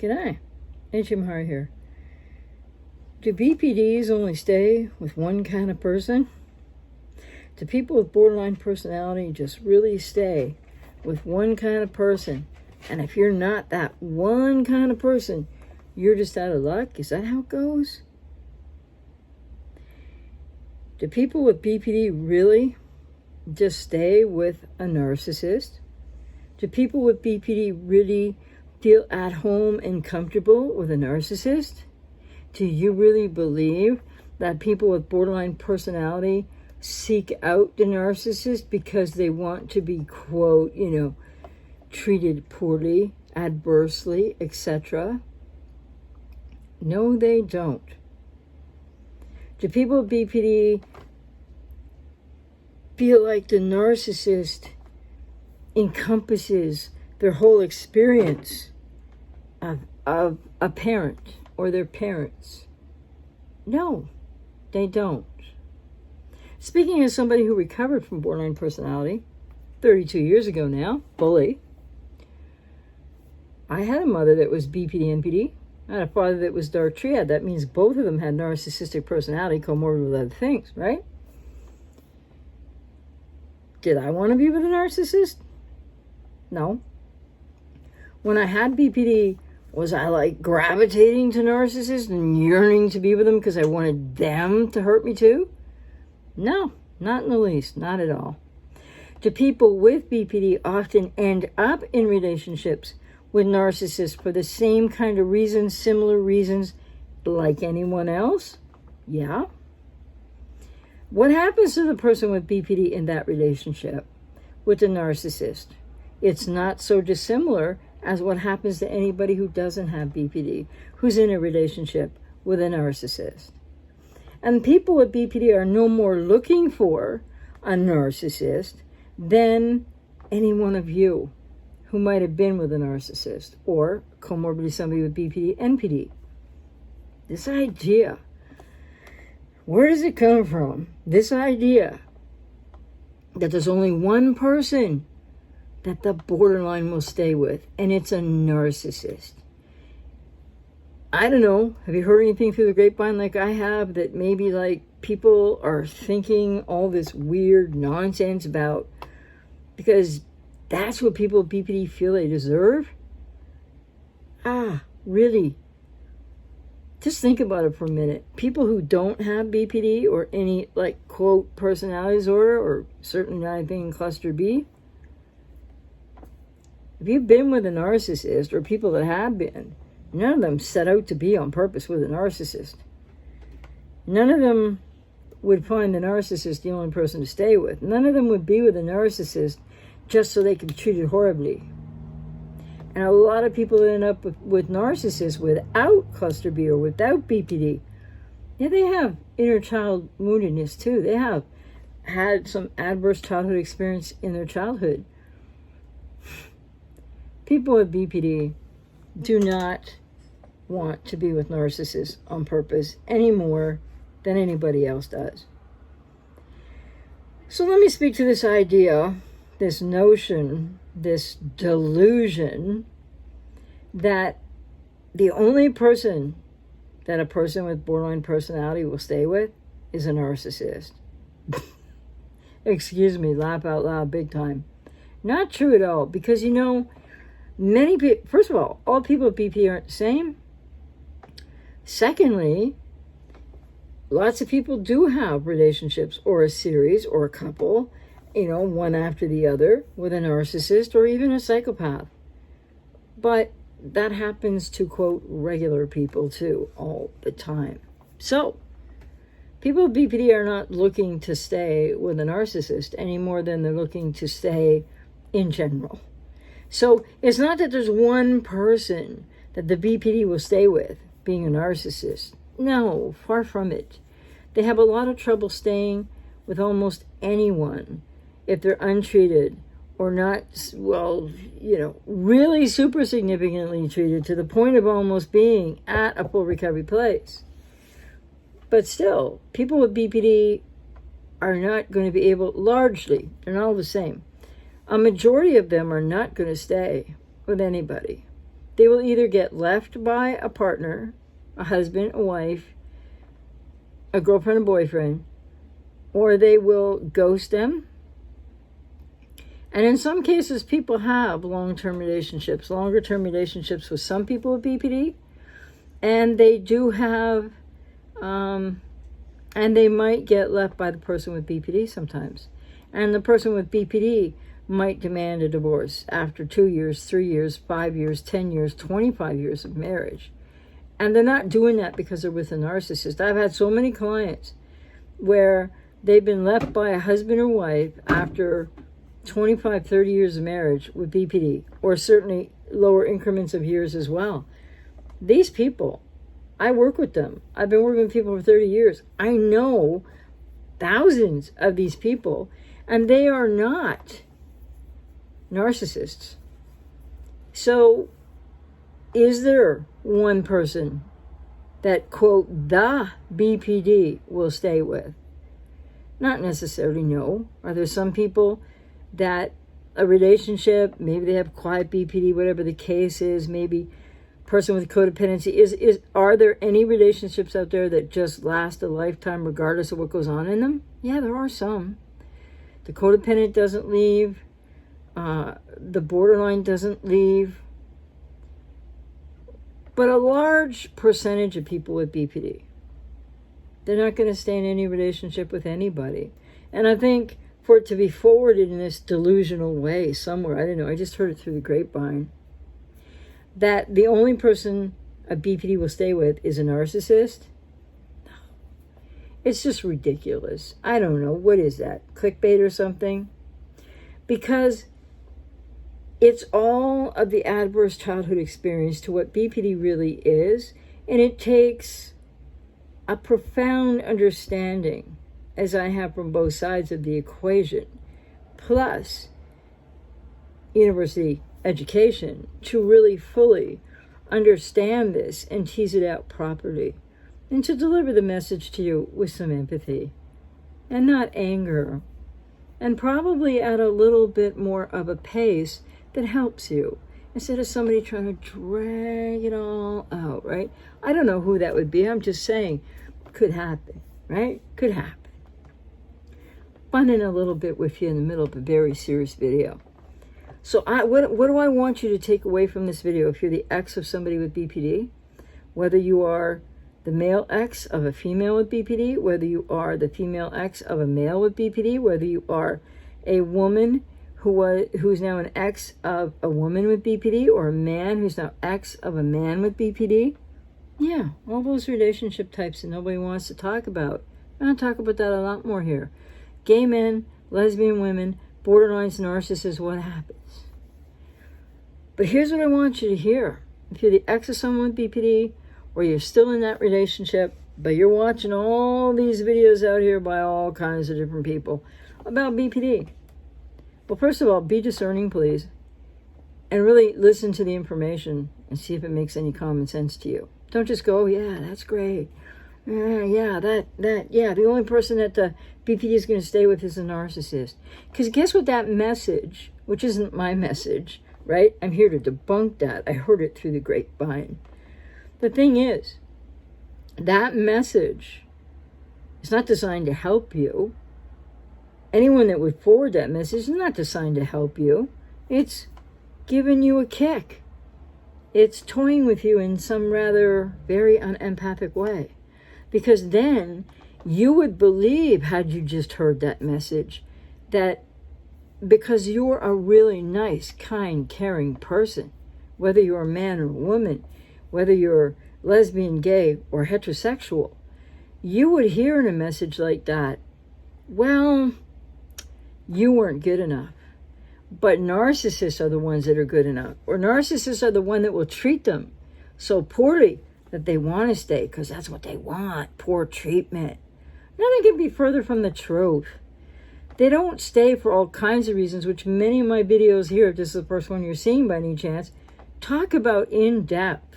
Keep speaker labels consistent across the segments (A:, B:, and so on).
A: G'day, H.M. Hari here. Do BPDs only stay with one kind of person? Do people with borderline personality just really stay with one kind of person? And if you're not that one kind of person, you're just out of luck? Is that how it goes? Do people with BPD really just stay with a narcissist? Do people with BPD really feel at home and comfortable with a narcissist? Do you really believe that people with borderline personality seek out the narcissist because they want to be, quote, treated poorly, adversely, etc.? No, they don't. Do people with BPD feel like the narcissist encompasses their whole experience of a parent or their parents? No, they don't. Speaking as somebody who recovered from borderline personality 32 years ago now, fully, I had a mother that was BPD-NPD. I had a father that was dark triad. That means both of them had narcissistic personality comorbid with other things, right? Did I want to be with a narcissist? No. When I had BPD, was I like gravitating to narcissists and yearning to be with them because I wanted them to hurt me too? No, not in the least, not at all. Do people with BPD often end up in relationships with narcissists for the same kind of reasons, similar reasons, like anyone else? Yeah. What happens to the person with BPD in that relationship with the narcissist? It's not so dissimilar as what happens to anybody who doesn't have BPD, who's in a relationship with a narcissist. And people with BPD are no more looking for a narcissist than any one of you who might have been with a narcissist or comorbidly somebody with BPD, NPD. This idea, where does it come from? This idea that there's only one person that the borderline will stay with, and it's a narcissist. I don't know. Have you heard anything through the grapevine like I have that maybe like people are thinking all this weird nonsense about because that's what people with BPD feel they deserve? Really? Just think about it for a minute. People who don't have BPD or any like quote personality disorder or certainly not being cluster B, if you've been with a narcissist or people that have been, none of them set out to be on purpose with a narcissist. None of them would find the narcissist the only person to stay with. None of them would be with a narcissist just so they could be treated horribly. And a lot of people that end up with narcissists without cluster B or without BPD, yeah, they have inner child moodiness too. They have had some adverse childhood experience in their childhood. People with BPD do not want to be with narcissists on purpose any more than anybody else does. So let me speak to this idea, this notion, this delusion that the only person that a person with borderline personality will stay with is a narcissist. Excuse me, laugh out loud big time. Not true at all, because many people, first of all people with BPD aren't the same. Secondly, lots of people do have relationships or a series or a couple, one after the other with a narcissist or even a psychopath. But that happens to, quote, regular people too, all the time. So, people with BPD are not looking to stay with a narcissist any more than they're looking to stay in general. So it's not that there's one person that the BPD will stay with, being a narcissist. No, far from it. They have a lot of trouble staying with almost anyone if they're untreated or not, really super significantly treated to the point of almost being at a full recovery place. But still, people with BPD are not going to be able, largely, they're not all the same. A majority of them are not going to stay with anybody. they will either get left by a partner, a husband, a wife, a girlfriend, a boyfriend, or they will ghost them. And in some cases, people have long-term relationships, longer-term relationships with some people with BPD, and they do have, and they might get left by the person with BPD sometimes. And the person with BPD might demand a divorce after 2 years, 3 years, 5 years, 10 years, 25 years of marriage. And they're not doing that because they're with a narcissist. I've had so many clients where they've been left by a husband or wife after 25, 30 years of marriage with BPD, or certainly lower increments of years as well. These people, I work with them. I've been working with people for 30 years. I know thousands of these people, and they are not narcissists. So, is there one person that, quote, the BPD will stay with? Not necessarily, no. Are there some people that a relationship, maybe they have quiet BPD, whatever the case is, maybe person with codependency, are there any relationships out there that just last a lifetime regardless of what goes on in them? Yeah, there are some. The codependent doesn't leave. The borderline doesn't leave. But a large percentage of people with BPD, they're not going to stay in any relationship with anybody. And I think for it to be forwarded in this delusional way somewhere, I don't know, I just heard it through the grapevine, that the only person a BPD will stay with is a narcissist. It's just ridiculous. I don't know. What is that? Clickbait or something? Because it's all of the adverse childhood experience to what BPD really is. And it takes a profound understanding, as I have from both sides of the equation, plus university education, to really fully understand this and tease it out properly, and to deliver the message to you with some empathy and not anger, and probably at a little bit more of a pace that helps you, instead of somebody trying to drag it all out, right? I don't know who that would be. I'm just saying, could happen, right? Could happen. Funning a little bit with you in the middle of a very serious video. So what do I want you to take away from this video? If you're the ex of somebody with BPD, whether you are the male ex of a female with BPD, whether you are the female ex of a male with BPD, whether you are a woman who's now an ex of a woman with BPD, or a man who's now ex of a man with BPD. Yeah, all those relationship types that nobody wants to talk about. I'm going to talk about that a lot more here. Gay men, lesbian women, borderlines, narcissists, what happens? But here's what I want you to hear. If you're the ex of someone with BPD, or you're still in that relationship, but you're watching all these videos out here by all kinds of different people about BPD, well, first of all, be discerning, please, and really listen to the information and see if it makes any common sense to you. Don't just go, yeah, that's great. The only person that the BPD is going to stay with is a narcissist. Because guess what, that message, which isn't my message, right? I'm here to debunk that. I heard it through the grapevine. The thing is, that message is not designed to help you. Anyone that would forward that message is not designed to help you. It's giving you a kick. It's toying with you in some rather very unempathic way. Because then you would believe, had you just heard that message, that because you're a really nice, kind, caring person, whether you're a man or a woman, whether you're lesbian, gay, or heterosexual, you would hear in a message like that, well, you weren't good enough. But narcissists are the ones that are good enough. Or narcissists are the one that will treat them so poorly that they want to stay because that's what they want, poor treatment. Nothing can be further from the truth. They don't stay for all kinds of reasons, which many of my videos here, if this is the first one you're seeing by any chance, talk about in depth.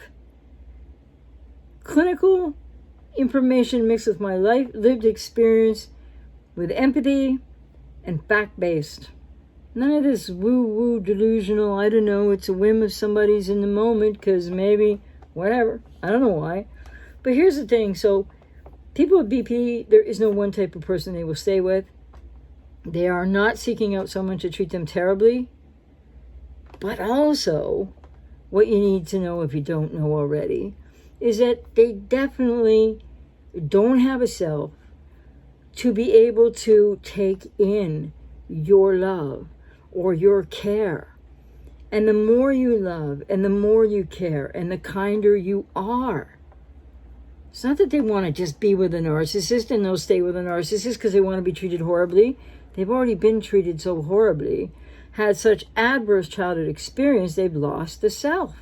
A: Clinical information mixed with my lived experience with empathy and fact-based. None of this woo-woo delusional, I don't know, it's a whim of somebody's in the moment because maybe, whatever. I don't know why. But here's the thing. So people with BPD, there is no one type of person they will stay with. They are not seeking out someone to treat them terribly. But also, what you need to know if you don't know already is that they definitely don't have a self to be able to take in your love or your care. And the more you love and the more you care and the kinder you are. It's not that they want to just be with a narcissist and they'll stay with a narcissist because they want to be treated horribly. They've already been treated so horribly, had such adverse childhood experience, they've lost the self.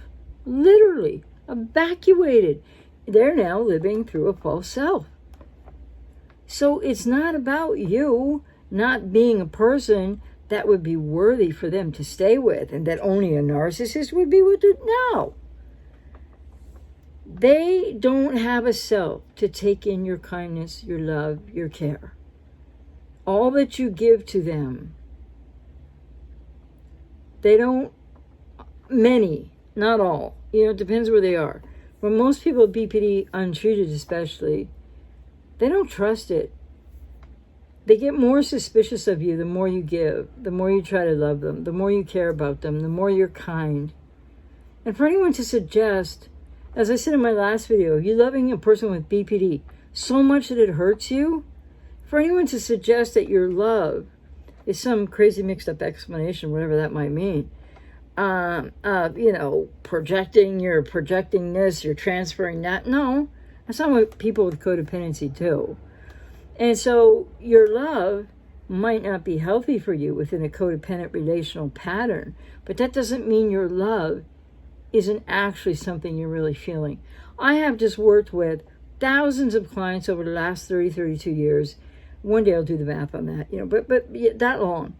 A: Literally evacuated. They're now living through a false self. So it's not about you not being a person that would be worthy for them to stay with and that only a narcissist would be with it. No. They don't have a self to take in your kindness, your love, your care. All that you give to them, they don't, many, not all, it depends where they are. But most people with BPD, untreated especially, they don't trust it. They get more suspicious of you the more you give, the more you try to love them, the more you care about them, the more you're kind. And for anyone to suggest, as I said in my last video, you loving a person with BPD so much that it hurts you, for anyone to suggest that your love is some crazy mixed up explanation, whatever that might mean, you're projecting this, you're transferring that. No, that's not what people with codependency do. And so your love might not be healthy for you within a codependent relational pattern, but that doesn't mean your love isn't actually something you're really feeling. I have just worked with thousands of clients over the last 32 years. One day I'll do the math on that, but that long.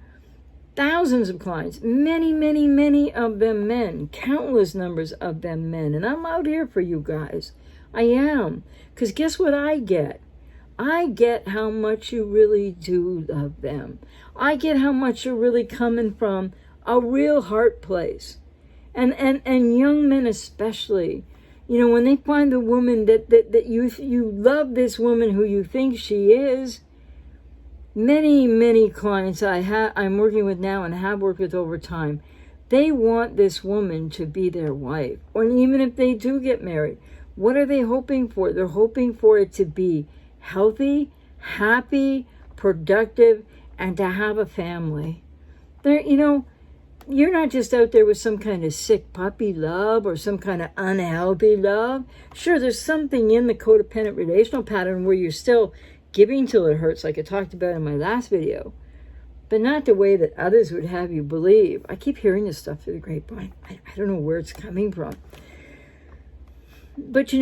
A: Thousands of clients, many, many, many of them men, countless numbers of them men. And I'm out here for you guys. I am. Because guess what I get? I get how much you really do love them. I get how much you're really coming from a real heart place. And young men especially, when they find the woman that you love, this woman who you think she is. Many, many clients I'm working with now and have worked with over time, they want this woman to be their wife. Or even if they do get married, what are they hoping for? They're hoping for it to be healthy, happy, productive, and to have a family. You're not just out there with some kind of sick puppy love or some kind of unhealthy love. Sure, there's something in the codependent relational pattern where you're still giving till it hurts, like I talked about in my last video, but not the way that others would have you believe. I keep hearing this stuff through the grapevine. I don't know where it's coming from. But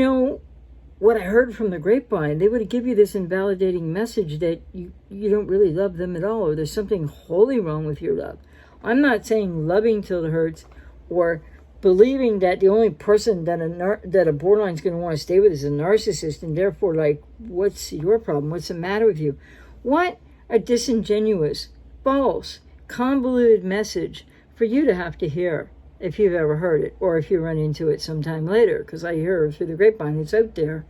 A: what I heard from the grapevine, they would give you this invalidating message that you don't really love them at all, or there's something wholly wrong with your love. I'm not saying loving till it hurts or believing that the only person that a borderline's going to want to stay with is a narcissist, and therefore, what's your problem? What's the matter with you? What a disingenuous, false, convoluted message for you to have to hear if you've ever heard it, or if you run into it sometime later, because I hear it through the grapevine, it's out there.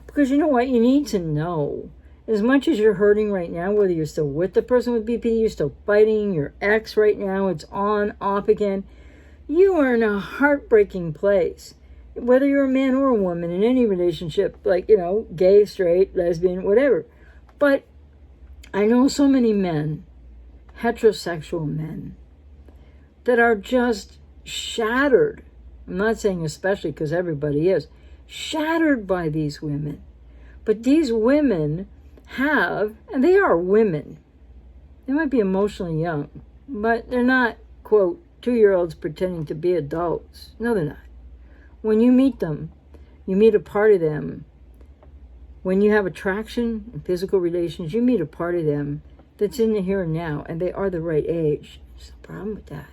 A: Because you know what? You need to know. As much as you're hurting right now, whether you're still with the person with BPD, you're still fighting your ex right now, it's on, off again, you are in a heartbreaking place. Whether you're a man or a woman in any relationship, gay, straight, lesbian, whatever. But I know so many men, heterosexual men, that are just shattered. I'm not saying especially because everybody is, shattered by these women. But these women have, and they are women. They might be emotionally young, but they're not, quote, 2-year-olds pretending to be adults. No, they're not. When you meet them, you meet a part of them. When you have attraction and physical relations, you meet a part of them that's in the here and now, and they are the right age. There's no problem with that.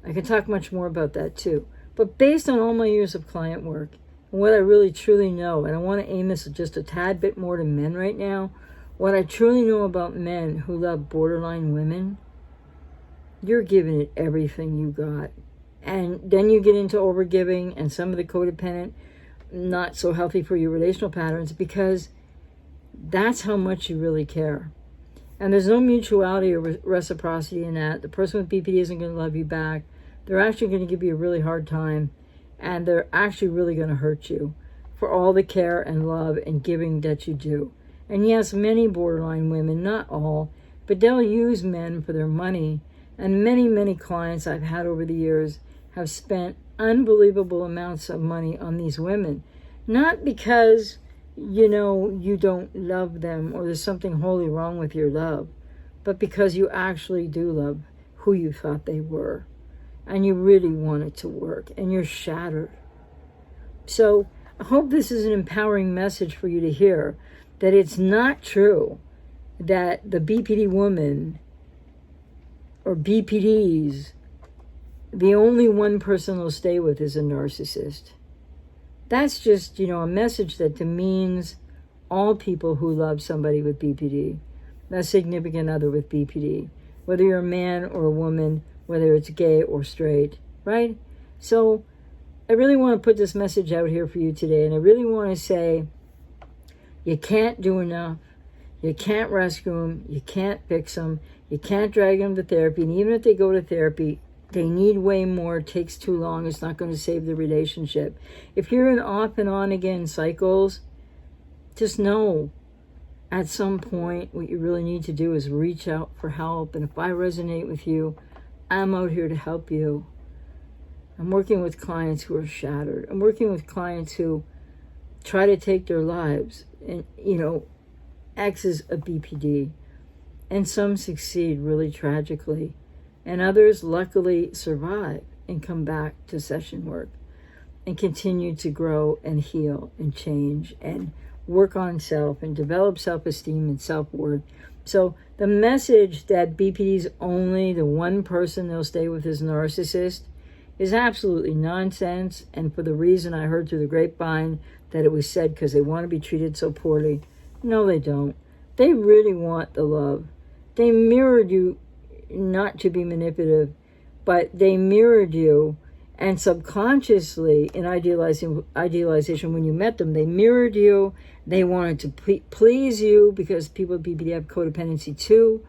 A: I can talk much more about that too. But based on all my years of client work, and what I really truly know, and I want to aim this just a tad bit more to men right now, What I truly know about men who love borderline women, you're giving it everything you got. And then you get into overgiving and some of the codependent, not so healthy for your relational patterns, because that's how much you really care. And there's no mutuality or reciprocity in that. The person with BPD isn't going to love you back. They're actually going to give you a really hard time, and they're actually really going to hurt you for all the care and love and giving that you do. And yes, many borderline women, not all, but they'll use men for their money. And many, many clients I've had over the years have spent unbelievable amounts of money on these women. Not because, you don't love them or there's something wholly wrong with your love, but because you actually do love who you thought they were. And you really want it to work, and you're shattered. So I hope this is an empowering message for you to hear, that it's not true that the BPD woman or BPDs, the only one person they'll stay with is a narcissist. That's just, a message that demeans all people who love somebody with BPD, a significant other with BPD, whether you're a man or a woman, whether it's gay or straight, right? So I really want to put this message out here for you today, and I really want to say, you can't do enough. You can't rescue them. You can't fix them. You can't drag them to therapy. And even if they go to therapy, they need way more. It takes too long. It's not going to save the relationship. If you're in off and on again cycles, just know at some point what you really need to do is reach out for help. And if I resonate with you, I'm out here to help you. I'm working with clients who are shattered. I'm working with clients who try to take their lives. And, exes of BPD. And some succeed really tragically. And others luckily survive and come back to session work and continue to grow and heal and change and work on self and develop self-esteem and self-worth. So the message that BPD's only the one person they'll stay with is narcissist is absolutely nonsense. And for the reason I heard through the grapevine that it was said because they want to be treated so poorly. No, they don't. They really want the love. They mirrored you, not to be manipulative, but they mirrored you, and subconsciously in idealization when you met them, they mirrored you. They wanted to please you because people with BPD have codependency too,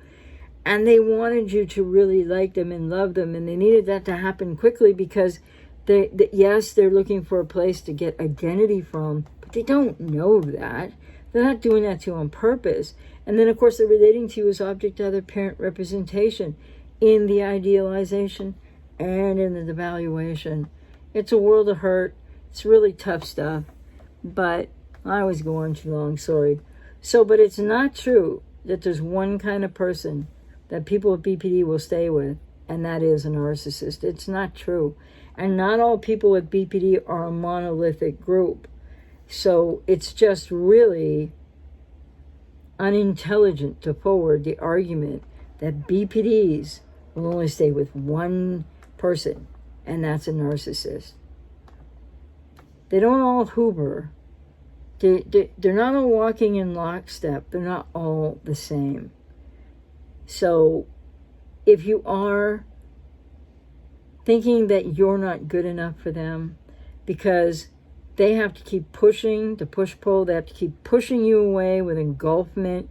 A: and they wanted you to really like them and love them, and they needed that to happen quickly because yes, they're looking for a place to get identity from, but they don't know that. They're not doing that to you on purpose. And then, of course, they're relating to you as object to other parent representation in the idealization and in the devaluation. It's a world of hurt. It's really tough stuff. But I was going too long, sorry. But it's not true that there's one kind of person that people with BPD will stay with, and that is a narcissist. It's not true. And not all people with BPD are a monolithic group. So it's just really unintelligent to forward the argument that BPDs will only stay with one person, and that's a narcissist. They don't all hoover. They're not all walking in lockstep. They're not all the same. So if you are thinking that you're not good enough for them because they have to keep pushing, the push-pull, they have to keep pushing you away with engulfment,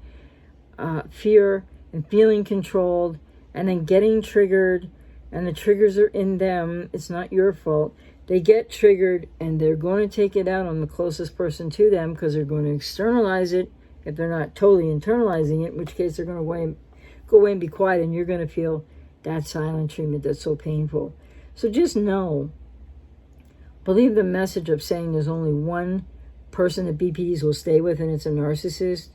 A: fear, and feeling controlled, and then getting triggered, and the triggers are in them. It's not your fault. They get triggered, and they're going to take it out on the closest person to them because they're going to externalize it if they're not totally internalizing it, in which case they're going to go away and be quiet, and you're going to feel that silent treatment that's so painful. So just know, believe the message of saying there's only one person that BPDs will stay with and it's a narcissist.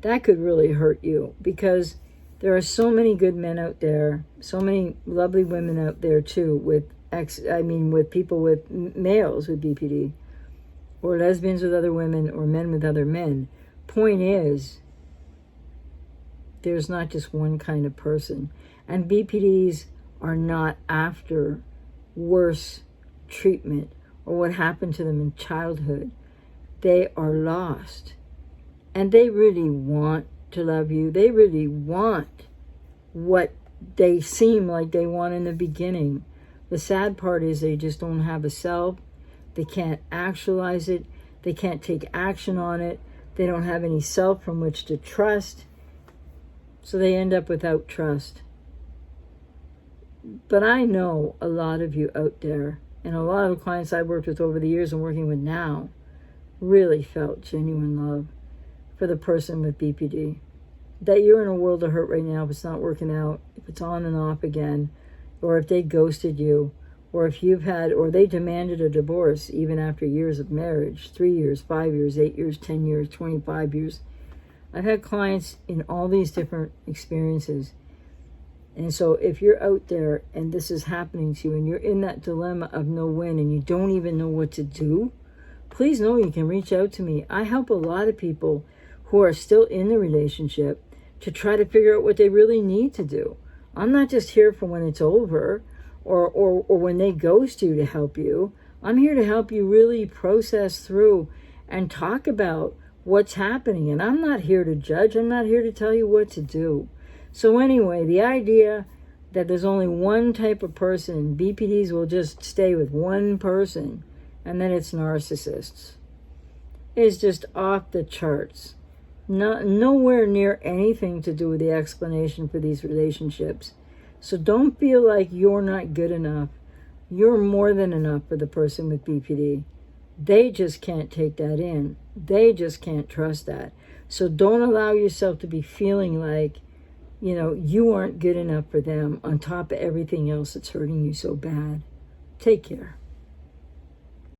A: That could really hurt you because there are so many good men out there, so many lovely women out there too with people with males with BPD, or lesbians with other women, or men with other men. Point is, there's not just one kind of person. And BPDs are not after worse treatment or what happened to them in childhood. They are lost. and they really want to love you. They really want what they seem like they want in the beginning. The sad part is they just don't have a self. They can't actualize it. They can't take action on it. They don't have any self from which to trust. So they end up without trust. But I know a lot of you out there, and a lot of the clients I've worked with over the years and working with now, really felt genuine love for the person with BPD. That you're in a world of hurt right now if it's not working out, if it's on and off again, or if they ghosted you, or if you've had, or they demanded a divorce even after years of marriage, 3 years, 5 years, 8 years, 10 years, 25 years. I've had clients in all these different experiences. And so if you're out there and this is happening to you and you're in that dilemma of no win and you don't even know what to do, please know you can reach out to me. I help a lot of people who are still in the relationship to try to figure out what they really need to do. I'm not just here for when it's over or when they ghost you to help you. I'm here to help you really process through and talk about what's happening. And I'm not here to judge. I'm not here to tell you what to do. So anyway, the idea that there's only one type of person, BPDs will just stay with one person, and then it's narcissists, is just off the charts. Nowhere near anything to do with the explanation for these relationships. So don't feel like you're not good enough. You're more than enough for the person with BPD. They just can't take that in. They just can't trust that. So don't allow yourself to be feeling like, you aren't good enough for them on top of everything else that's hurting you so bad. Take care.